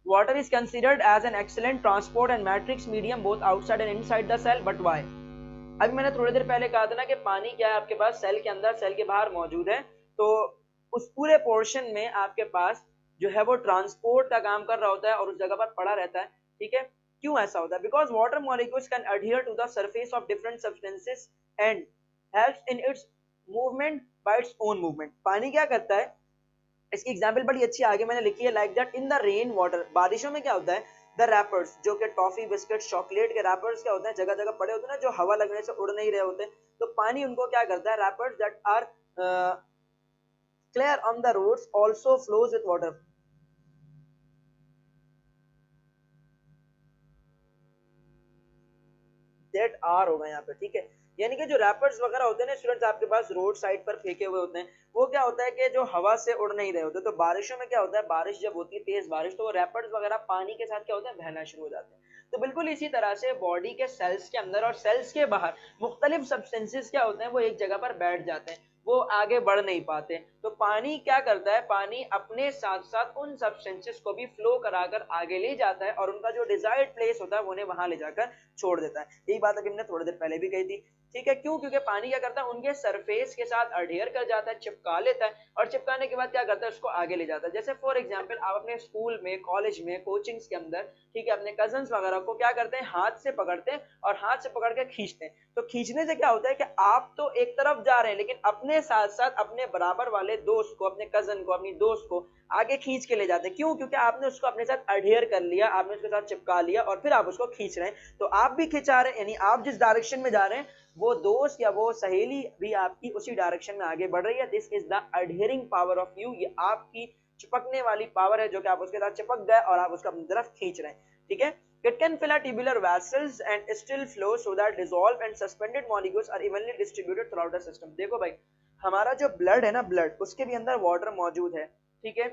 Water is considered as an excellent transport and matrix medium both outside and inside the cell, but why? अभी मैंने थोड़ी देर पहले कहा था ना कि पानी क्या है आपके पास सेल के अंदर, सेल के बाहर मौजूद है, तो उस पूरे पोर्शन में आपके पास जो है वो ट्रांसपोर्ट का काम कर रहा होता है और उस जगह पर पड़ा रहता है। ठीक है, क्यों ऐसा होता है? Because water molecules can adhere to the surface of different substances and helps in its movement by its own movement. पानी क्या करता है, इसकी एग्जांपल बड़ी अच्छी आगे मैंने लिखी है, like that in the rain water, बारिशों में क्या होता है, द रैपर्स जो कि टॉफी बिस्किट चॉकलेट के रैपर्स क्या होते हैं, जगह जगह पड़े होते हैं ना, जो हवा लगने से उड़ नहीं रहे होते, तो पानी उनको क्या करता है, wrappers that are clear on the roads also flows with water। that are होगा यहाँ पे, ठीक है। यानी कि जो रैपर्स वगैरह होते हैं ना स्टूडेंट्स आपके पास रोड साइड पर फेंके हुए होते हैं, वो क्या होता है कि जो हवा से उड़ नहीं रहे होते। तो बारिशों में क्या होता है, बारिश जब होती है तेज बारिश, तो वो रैपर्स वगैरह पानी के साथ क्या होता है, बहना शुरू हो जाते हैं। तो बिल्कुल इसी तरह से बॉडी के सेल्स के अंदर और सेल्स के बाहर मुख्तलिफ सब्सटेंसेस क्या होते हैं, वो एक जगह पर बैठ जाते हैं, वो आगे बढ़ नहीं पाते। तो पानी क्या करता है, पानी अपने साथ साथ उन सब्सटेंसेस को भी फ्लो कराकर आगे ले जाता है और उनका जो डिजायर्ड प्लेस होता है वो उन्हें वहां ले जाकर छोड़ देता है। यही बात अभी हमने थोड़ी देर पहले भी कही थी। ठीक है, क्यों? क्योंकि पानी क्या करता है, उनके सरफेस के साथ अडहियर कर जाता है, चिपका लेता है, और चिपकाने के बाद क्या करता है, उसको आगे ले जाता है। जैसे फॉर एग्जांपल आप अपने स्कूल में, कॉलेज में, कोचिंग्स के अंदर, ठीक है, अपने कजन्स वगैरह को क्या करते हैं, हाथ से पकड़ते हैं और हाथ से पकड़ के खींचते हैं। तो खींचने से क्या होता है कि आप तो एक तरफ जा रहे हैं, लेकिन अपने साथ साथ अपने बराबर वाले दोस्त को, अपने कजन को, अपनी दोस्त को आगे खींच के ले जाते हैं। क्यों? क्योंकि आपने उसको अपने साथ अडहियर कर लिया, आपने उसके साथ चिपका लिया और फिर आप उसको खींच रहे हैं। तो आप भी खिंचा रहे हैं, यानी आप जिस डायरेक्शन में जा रहे हैं वो दोस्त या वो सहेली भी आपकी उसी डायरेक्शन में आगे बढ़ रही है। This is the adhering power of you. ये आपकी चिपकने वाली पावर है जो कि आप उसके साथ चिपक गए और आप उसको अपनी तरफ खींच रहे हैं। ठीक है, it can fill a tubular vessels and still flow so that dissolved and suspended molecules are evenly distributed throughout the system। देखो भाई, हमारा जो ब्लड है ना, ब्लड, उसके भी अंदर वाटर मौजूद है। ठीक है,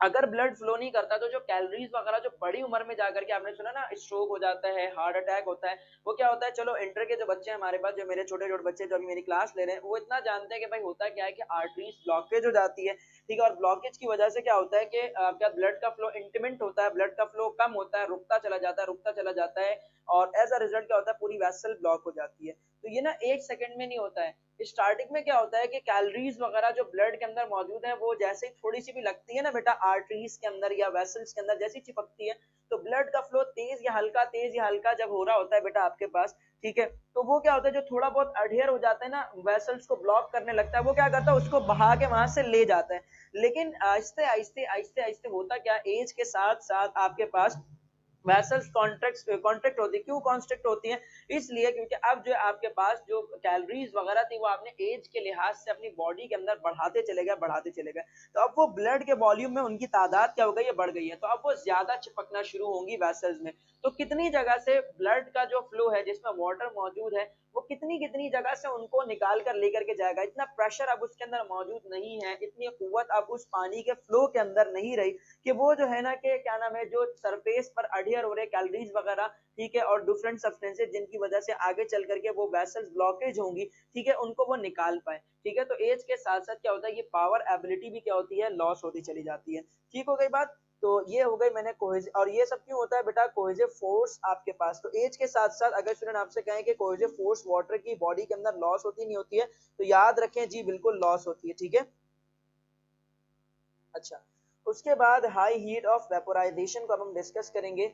अगर ब्लड फ्लो नहीं करता तो जो कैलोरीज वगैरह जो बड़ी उम्र में जाकर के, आपने सुना ना स्ट्रोक हो जाता है, हार्ट अटैक होता है, वो क्या होता है, चलो इंटर के जो बच्चे हैं हमारे पास, जो मेरे छोटे छोटे बच्चे जो अभी मेरी क्लास ले रहे हैं, वो इतना जानते हैं कि भाई होता क्या है कि आर्टरीज ब्लॉकेज हो जाती है। ठीक है, और ब्लॉकेज की वजह से क्या होता है कि आपका ब्लड का फ्लो इंटिमेंट होता है, ब्लड का फ्लो कम होता है, रुकता चला जाता है, रुकता चला जाता है, और एज अ रिजल्ट क्या होता है, पूरी वेसल ब्लॉक हो जाती है। तो ये ना एक सेकंड में नहीं होता है, स्टार्टिंग में क्या होता है कि कैलोरीज वगैरह जो ब्लड के अंदर मौजूद है वो जैसे ही थोड़ी सी भी लगती है ना बेटा आर्टरीज के अंदर या वेसल्स के अंदर जैसी चिपकती है, तो ब्लड का फ्लो तेज या हल्का जब हो रहा होता है बेटा आपके पास, ठीक है, तो वो क्या होता है जो थोड़ा बहुत अडहियर हो जाता है ना, वेसल्स को ब्लॉक करने लगता है, वो क्या करता है उसको बहा के वहां से ले जाता है। लेकिन आहिस्ते आहिस्ते आहिस्ते आहिस्ते होता क्या, एज के साथ साथ आपके पास वेसल्स कॉन्ट्रैक्ट होती है। क्यों कॉन्स्ट्रिक्ट होती है? इसलिए क्योंकि अब जो है आपके पास जो कैलोरीज वगैरह थी वो आपने एज के लिहाज से अपनी बॉडी के अंदर बढ़ाते चले गए, तो अब वो ब्लड के वॉल्यूम में उनकी तादाद क्या हो गई है, बढ़ गई है, तो अब वो ज्यादा चिपकना शुरू होंगी वेसल्स में। तो कितनी जगह से ब्लड का जो फ्लो है जिसमें वाटर मौजूद है वो कितनी कितनी जगह से उनको निकाल कर लेकर के जाएगा, इतना प्रेशर अब उसके अंदर मौजूद नहीं है, इतनी कुव्वत अब उस पानी के फ्लो के अंदर नहीं रही कि वो जो है ना कि क्या नाम है जो सरफेस पर अडियर हो रहे कैलोरीज वगैरह, ठीक है, और डिफरेंट सब्सटेंसेज जिनकी वजह से आगे चल करके वो वेसल्स ब्लॉकेज होंगी, ठीक है, उनको वो निकाल पाए, ठीक है। तो एज के साथ साथ क्या होता है ये पावर एबिलिटी भी क्या होती है, लॉस होती चली जाती है। ठीक हो गई बात? तो ये हो गई मैंने कोहेसिव, और ये सब क्यों होता है बेटा, कोहेसिव फोर्स आपके पास। तो एज के साथ साथ अगर स्टूडेंट आपसे कहें कि कोहेसिव फोर्स वाटर की बॉडी के अंदर लॉस होती नहीं होती है, तो याद रखें जी बिल्कुल लॉस होती है, ठीक है। अच्छा, उसके बाद हाई हीट ऑफ वेपोराइजेशन को अब हम डिस्कस करेंगे।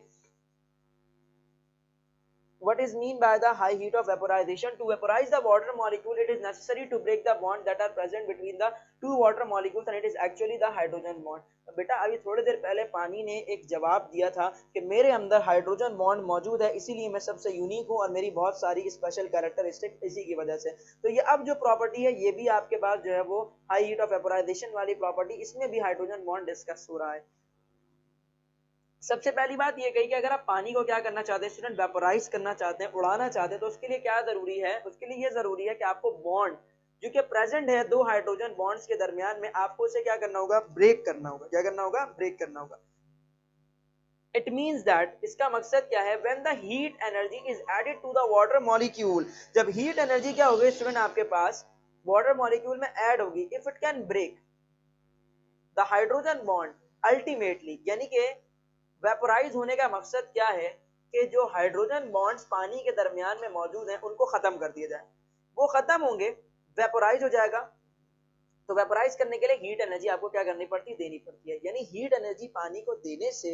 What is mean by the high heat of vaporization? To vaporize the water molecule, it is necessary to break the bond that are present between the two water molecules, and it is actually the hydrogen bond. बेटा अभी थोड़ी देर पहले पानी ने एक जवाब दिया था कि मेरे अंदर हाइड्रोजन बॉन्ड मौजूद है, इसीलिए मैं सबसे यूनिक हूँ और मेरी बहुत सारी स्पेशल कैरेक्टरिस्टिक इसी की वजह से। तो ये अब जो प्रॉपर्टी है ये भी आपके पास जो है वो हाई हीट ऑफ वेपोराइजेशन वाली प्रॉपर्टी, इसमें भी हाइड्रोजन बॉन्ड डिस्कस हो रहा है। सबसे पहली बात ये कही कि अगर आप पानी को क्या करना चाहते हैं स्टूडेंट, वेपोराइज करना चाहते हैं, उड़ाना चाहते हैं, तो उसके लिए क्या जरूरी है, उसके लिए ये जरूरी है कि आपको बॉन्ड जो कि प्रेजेंट है दो हाइड्रोजन बॉन्ड्स के दरमियान में, आपको उसे क्या करना होगा, ब्रेक करना होगा। क्या करना होगा? ब्रेक करना होगा। इट मीन्स दैट, इसका मकसद क्या है, when the heat energy is added to the water molecule, जब हीट एनर्जी क्या होगी स्टूडेंट आपके पास वाटर मॉलिक्यूल में ऐड होगी, if it can break the hydrogen bond ultimately, यानी कि वेपोराइज होने का मकसद क्या है कि जो हाइड्रोजन बॉन्ड्स पानी के दरमियान में मौजूद हैं उनको खत्म कर दिया जाए, वो खत्म होंगे, वेपोराइज हो जाएगा। तो वेपोराइज करने के लिए हीट एनर्जी आपको क्या करनी पड़ती है, देनी पड़ती है। यानी हीट एनर्जी पानी को देने से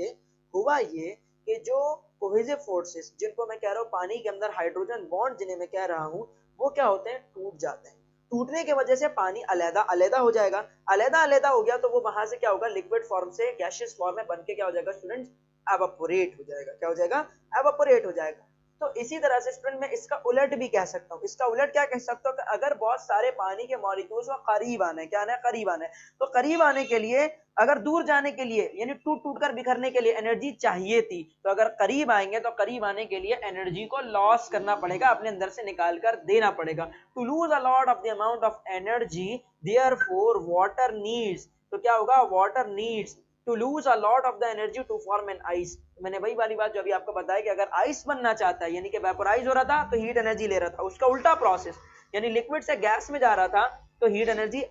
हुआ ये कि जो कोहेसिव फोर्सेस जिनको मैं कह रहा हूँ पानी के अंदर हाइड्रोजन बॉन्ड जिन्हें मैं कह रहा हूँ, वो क्या होते हैं, टूट जाते हैं। टूटने की वजह से पानी अलग अलग हो जाएगा, अलग अलग हो गया तो वो वहां से क्या होगा, लिक्विड फॉर्म से गैसियस फॉर्म में बन के क्या हो जाएगा स्टूडेंट्स, एवापोरेट हो जाएगा। क्या हो जाएगा? एवापोरेट हो जाएगा। तो इसी तरह से स्टूडेंट मैं इसका उलट भी कह सकता हूँ। इसका उलट क्या कह सकता हूँ कि अगर बहुत सारे पानी के मॉलिक्यूल्स वो करीब आने, क्या आना है, करीब आने, तो करीब आने के लिए अगर दूर जाने के लिए यानी टूट टूट कर बिखरने के लिए एनर्जी चाहिए थी, तो अगर करीब आएंगे तो करीब आने के लिए एनर्जी को लॉस करना पड़ेगा, अपने अंदर से निकाल कर देना पड़ेगा। To lose a lot of the amount of energy therefore water needs, तो क्या होगा, water needs to lose a lot of the energy to form an ice. मैंने वही वाली बात जो अभी आपको बताया कि अगर आइस बनना चाहता है, यानी कि वेपोराइज हो रहा था तो हीट एनर्जी ले रहा था, उसका उल्टा प्रोसेस, यानी लिक्विड से गैस में जा रहा था तो हीट एनर्जी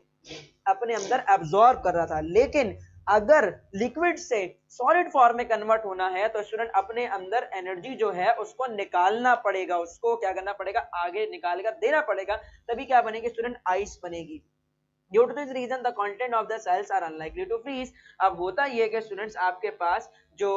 अपने अंदर एब्जॉर्ब कर रहा था। लेकिन अगर लिक्विड से सॉलिड फॉर्म में कन्वर्ट होना है तो स्टूडेंट अपने अंदर एनर्जी जो है उसको निकालना पड़ेगा, उसको क्या करना पड़ेगा, आगे निकाल कर देना पड़ेगा, तभी क्या बनेगी स्टूडेंट, आइस बनेगी। Due to this reason the content of the cells are unlikely to freeze. अब होता ये कि स्टूडेंट्स आपके पास जो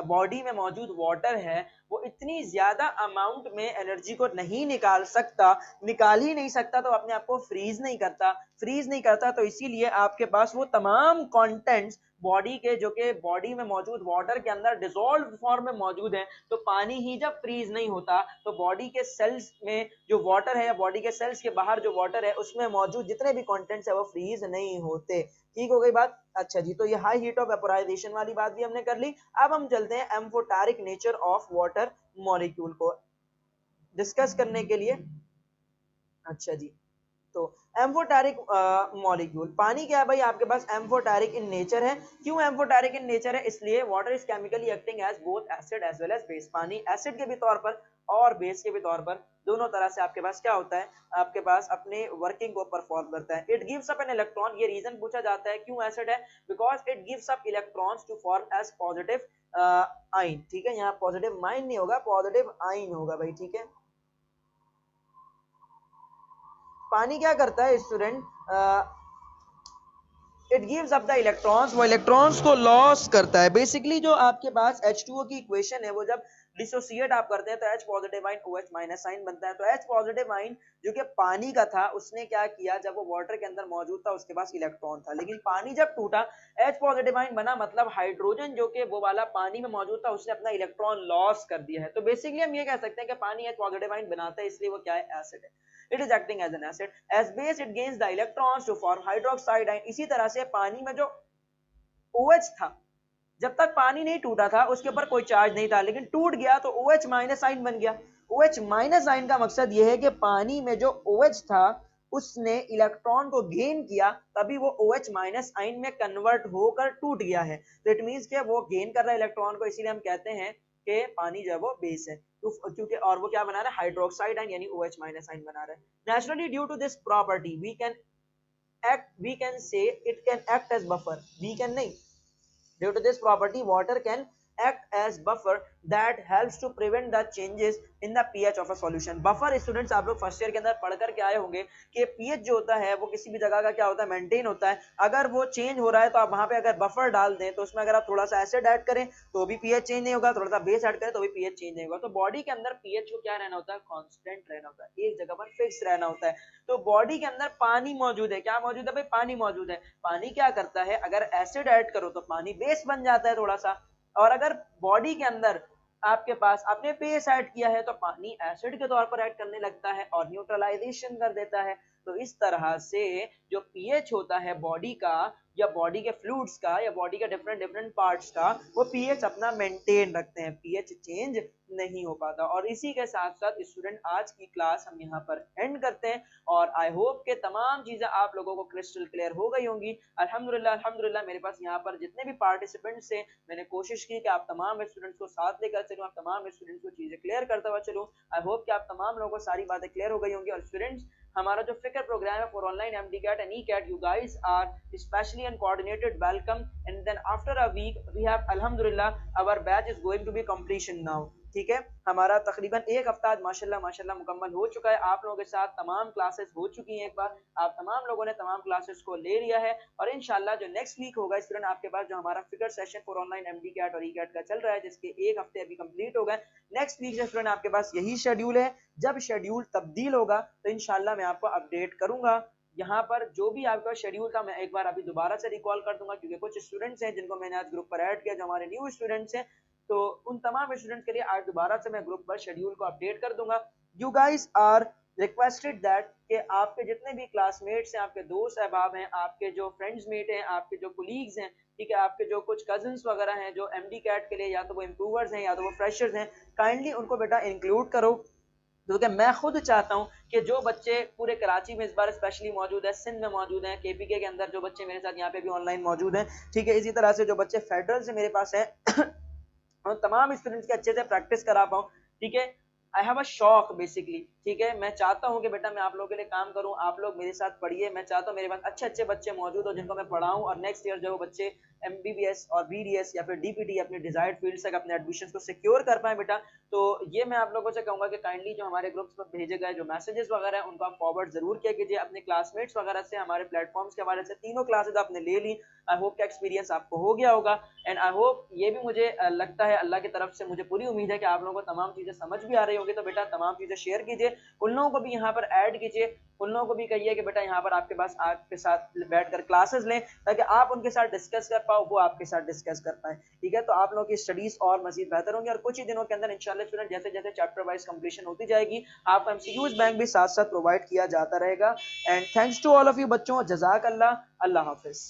बॉडी में मौजूद वाटर है वो इतनी ज्यादा अमाउंट में एनर्जी को नहीं निकाल सकता, निकाल ही नहीं सकता, तो अपने आप को फ्रीज नहीं करता, फ्रीज नहीं करता, तो इसीलिए आपके पास वो तमाम कंटेंट्स बॉडी के जो कि बॉडी में मौजूद वाटर के अंदर डिसॉल्व फॉर्म में मौजूद है, तो पानी ही जब फ्रीज नहीं होता तो बॉडी के सेल्स में जो वाटर है या बॉडी के सेल्स के बाहर जो वाटर है उसमें मौजूद जितने भी कंटेंट्स है वो फ्रीज नहीं होते। ठीक हो गई बात? अच्छा जी, तो ये हाई हीट ऑफ वेपोराइजेशन वाली बात भी हमने कर ली। अब हम चलते हैं amphoteric nature of water molecule को डिस्कस करने के लिए। अच्छा जी, तो एम्फोटेरिक मॉलिक्यूल पानी क्या है भाई आपके पास, एम्फोटेरिक इन नेचर है। क्यों एम्फोटेरिक इन नेचर है? इसलिए water is chemically acting as both acid as well as base. पानी एसिड के भी तौर पर और बेस के भी तौर पर, दोनों तरह से आपके पास क्या होता है, आपके पास अपने वर्किंग को परफॉर्म करता है। It gives up an electron, ये रीजन पूछा जाता है क्यों एसिड है, because it gives up electrons to form as positive ion. ठीक है, यहाँ पॉजिटिव माइन नहीं होगा, पॉजिटिव आइन होगा भाई। ठीक है, पानी क्या करता है student, it gives up the electrons, वो इलेक्ट्रॉन्स को लॉस करता है। बेसिकली जो आपके पास H2O की इक्वेशन है वो जब डिसोसिएट आप करते हैं तो H positive ion OH minus sign बनता है। तो H पॉजिटिव आइन जो कि पानी का था उसने क्या किया, जब वो वाटर के अंदर मौजूद था उसके पास इलेक्ट्रॉन था, लेकिन पानी जब टूटा H पॉजिटिव आइन बना, मतलब हाइड्रोजन जो कि वो वाला पानी में मौजूद था उसने अपना इलेक्ट्रॉन लॉस कर दिया है। तो बेसिकली हम ये कह सकते हैं कि पानी H पॉजिटिव आइन बनाता है, इसलिए वो क्या है, एसिड है। It is acting as an acid. As base, it gains the electrons to form hydroxide. And इसी तरह से पानी में जो OH था, जब तक पानी नहीं टूटा था उसके ऊपर कोई चार्ज नहीं था, लेकिन टूट गया तो OH माइनस आइन बन गया। OH माइनस आइन का मकसद यह है कि पानी में जो OH था उसने इलेक्ट्रॉन को गेन किया, तभी वो OH माइनस आइन में कन्वर्ट होकर टूट गया है। तो इट मींस कि वो गेन कर रहा है इलेक्ट्रॉन को, इसीलिए हम कहते हैं कि पानी जो है वो बेस है। तो क्योंकि और वो क्या बना रहा है, हाइड्रोक्साइड आयन यानी OH माइनस आयन बना रहा है। Naturally due to this property we can say it can act as buffer. We can नहीं, due to this property water can act as buffer that helps to prevent the changes in the pH of a solution. buffer students आप लोग फर्स्ट ईयर के अंदर पढ़कर के आए होंगे कि pH जो होता है वो किसी भी जगह का क्या होता है, मेंटेन होता है। अगर वो चेंज हो रहा है तो आप वहां पे अगर बफर डाल दें तो उसमें अगर आप थोड़ा सा एसिड ऐड करें तो भी pH चेंज नहीं होगा, थोड़ा सा बेस ऐड करें तो भी pH चेंज नहीं होगा। तो बॉडी के अंदर pH को क्या रहना होता है, कांस्टेंट रहना होता है, एक जगह पर फिक्स रहना होता है। तो बॉडी के अंदर पानी मौजूद है, क्या मौजूद है भाई, पानी मौजूद है। पानी क्या करता है, अगर एसिड ऐड करो तो पानी बेस बन जाता है थोड़ा सा, और अगर बॉडी के अंदर आपके पास आपने बेस ऐड किया है तो पानी एसिड के तौर पर ऐड करने लगता है और न्यूट्रलाइजेशन कर देता है। तो इस तरह से जो पीएच होता है बॉडी का या बॉडी के फ्लूइड्स का या बॉडी के डिफरेंट डिफरेंट पार्ट्स का, वो पीएच अपना मेंटेन रखते हैं, पीएच चेंज नहीं हो पाता। और इसी के साथ साथ स्टूडेंट आज की क्लास हम यहाँ पर एंड करते हैं और आई होप के तमाम चीजें आप लोगों को क्रिस्टल क्लियर हो गई होंगी। अल्हम्दुलिल्लाह मेरे पास यहाँ पर जितने भी पार्टिसिपेंट्स हैं मैंने कोशिश की कि आप तमाम स्टूडेंट्स को साथ लेकर चलूँ, आप तमाम स्टूडेंट्स को चीजें क्लियर करता हुआ चलूँ। आई होप कि आप तमाम लोगों को सारी बातें क्लियर हो गई होंगी। और स्टूडेंट्स हमारा जो फिकर प्रोग्राम है for online MD-CAT and E-CAT, you guys are specially and coordinated welcome, and then after a week we have alhamdulillah our batch is going to be completion now। ठीक है, हमारा तकरीबन एक हफ्ता माशाल्लाह मुकम्मल हो चुका है। आप लोगों के साथ तमाम क्लासेस हो चुकी हैं, एक बार आप तमाम लोगों ने तमाम क्लासेस को ले लिया है। और इंशाल्लाह जो नेक्स्ट वीक होगा स्टूडेंट आपके पास जो हमारा figure session for online MD-CAT और E-CAT का चल रहा है, जिसके एक हफ्ते अभी कंप्लीट हो गए, नेक्स्ट वीक से स्टूडेंट आपके पास यही शेड्यूल है। जब शेड्यूल तब्दील होगा तो इंशाल्लाह मैं आपको अपडेट करूंगा। यहाँ पर जो भी आपका शेड्यूल था मैं एक बार अभी दोबारा से रिकॉल कर दूंगा, क्योंकि कुछ स्टूडेंट्स हैं जिनको मैंने आज ग्रुप पर ऐड किया जो हमारे न्यू स्टूडेंट्स हैं, तो उन तमाम स्टूडेंट्स के लिए आज दोबारा से मैं ग्रुप पर शेड्यूल को अपडेट कर दूंगा। You guys are requested that कि आपके जितने भी क्लासमेट्स हैं, आपके दोस्त अहबाब हैं, आपके जो फ्रेंड्स मेट हैं, आपके जो कोलीग्स हैं, ठीक है, आपके जो कुछ कजिन्स वगैरह हैं जो MD-CAT के लिए या तो वो इम्प्रूवर्स हैं या तो वो फ्रेशर्स हैं, काइंडली उनको बेटा इंक्लूड करो। क्योंकि मैं खुद चाहता हूं कि जो बच्चे पूरे कराची में इस बार स्पेशली मौजूद है, सिंध में मौजूद हैं, KPK के अंदर जो बच्चे मेरे साथ यहाँ पे भी ऑनलाइन मौजूद हैं, ठीक है, इसी तरह से जो बच्चे फेडरल से मेरे पास हैं उन तमाम स्टूडेंट्स के अच्छे से प्रैक्टिस करा पाऊं। ठीक है, आई हैव अ शौक बेसिकली, ठीक है, मैं चाहता हूं कि बेटा मैं आप लोगों के लिए काम करूं, आप लोग मेरे साथ पढ़िए। मैं चाहता हूं मेरे पास अच्छे अच्छे बच्चे मौजूद हो जिनको मैं पढ़ाऊं और नेक्स्ट ईयर जो बच्चे MBBS और BDS या फिर DPT अपनी डिजायर्ड फील्ड से अपने एडमिशन को सिक्योर कर पाए बेटा। तो ये मैं आप लोगों से कहूंगा कि काइंडली जो हमारे ग्रुप्स पर भेजे गए जो मैसेजेस वगैरह हैं उनको आप फॉरवर्ड जरूर किया कीजिए अपने क्लासमेट्स वगैरह से, हमारे प्लेटफॉर्म्स के हवाले से। तीनों क्लासेज आपने ले ली, आई होप का एक्सपीरियंस आपको हो गया होगा। एंड आई होप ये भी मुझे लगता है अल्लाह की तरफ से मुझे पूरी उम्मीद है कि आप लोगों को तमाम चीजें समझ भी आ रही होगी। तो बेटा तमाम चीजें शेयर कीजिए, उन लोगों को भी यहाँ पर ऐड कीजिए, उन लोगों को भी कहिए कि बेटा यहाँ पर आपके पास आपके साथ बैठकर क्लासेस लें ताकि आप उनके साथ डिस्कस कर पाओ, वो आपके साथ डिस्कस कर पाए। ठीक है, तो आप लोगों की स्टडीज और मजीद बेहतर होंगी और कुछ ही दिनों के अंदर इंशाल्लाह स्टूडेंट जैसे जैसे चैप्टर वाइज कंप्लीशन होती जाएगी आपको MCQs बैंक भी साथ साथ प्रोवाइड किया जाता रहेगा। And thanks to all of you बच्चों, जजाक अल्लाह, अल्लाह हाफिज।